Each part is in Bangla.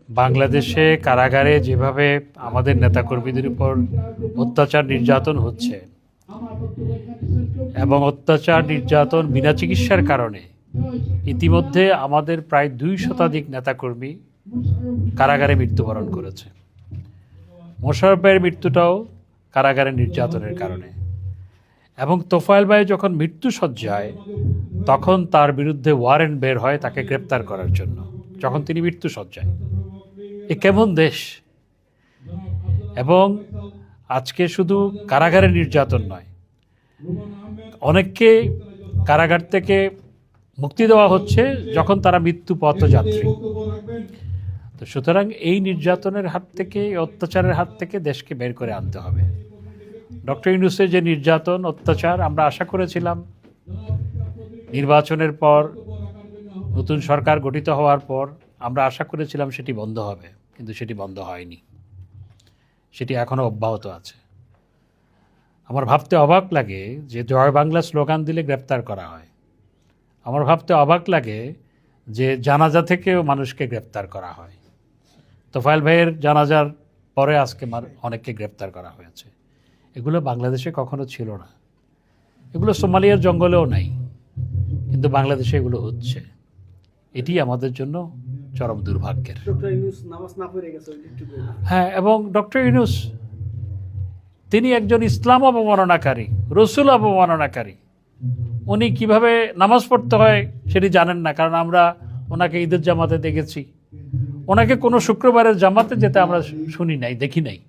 বাংলাদেশে কারাগারে যেভাবে আমাদের নেতাকর্মীদের উপর অত্যাচার নির্যাতন হচ্ছে এবং অত্যাচার নির্যাতন বিনা চিকিৎসার কারণে ইতিমধ্যে আমাদের প্রায় 2 শতাধিক নেতাকর্মী কারাগারে মৃত্যুবরণ করেছে। মোশাররফ ভাইয়ের মৃত্যুটাও কারাগারে নির্যাতনের কারণে। এবং তোফায়েল ভাই যখন মৃত্যুশয্যায় তখন তার বিরুদ্ধে ওয়ারেন্ট বের হয় তাকে গ্রেপ্তার করার জন্য, যখন তিনি মৃত্যুশয্যায়। এ কেমন দেশ! এবং আজকে শুধু কারাগারের নির্যাতন নয়, অনেককে কারাগার থেকে মুক্তি দেওয়া হচ্ছে যখন তারা মৃত্যু পথযাত্রী। তো সুতরাং এই নির্যাতনের হাত থেকে, অত্যাচারের হাত থেকে দেশকে বের করে আনতে হবে। ডক্টর ইউনূসের যে নির্যাতন, অত্যাচার, আমরা আশা করেছিলাম নির্বাচনের পর, নতুন সরকার গঠিত হওয়ার পর আমরা আশা করেছিলাম সেটি বন্ধ হবে, কিন্তু সেটি বন্ধ হয়নি, সেটি এখনও অব্যাহত আছে। আমার ভাবতে অবাক লাগে যে জয় বাংলা স্লোগান দিলে গ্রেপ্তার করা হয়। আমার ভাবতে অবাক লাগে যে জানাজা থেকেও মানুষকে গ্রেপ্তার করা হয়। তোফায়েল ভাইয়ের জানাজার পরে আজকে অনেককে গ্রেপ্তার করা হয়েছে। এগুলো বাংলাদেশে কখনো ছিল না, এগুলো সোমালিয়ার জঙ্গলেও নাই, কিন্তু বাংলাদেশে এগুলো হচ্ছে। এটি আমাদের জন্য চরম দুর্ভাগ্যের। হ্যাঁ, এবং ডক্টর ইউনূস তিনি একজন ইসলাম অবমাননাকারী, রসুল অবমাননাকারী। উনি কিভাবে নামাজ পড়তে হয় সেটি জানেন না, কারণ আমরা ওনাকে ঈদের জামাতে দেখেছি। ওনাকে কোনো শুক্রবারের জামাতে যেতে আমরা শুনি নাই, দেখি নাই।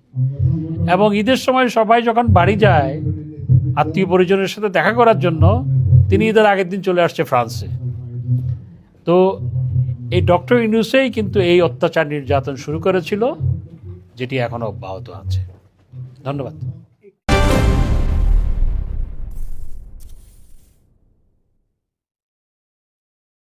এবং ঈদের সময় সবাই যখন বাড়ি যায় আত্মীয় পরিজনের সাথে দেখা করার জন্য, তিনি ঈদের আগের দিন চলে আসছে ফ্রান্সে। তো এই ডক্টর ইউনূসেই কিন্তু এই অত্যাচার নির্যাতন শুরু করেছিল, যেটি এখনো অব্যাহত আছে। ধন্যবাদ।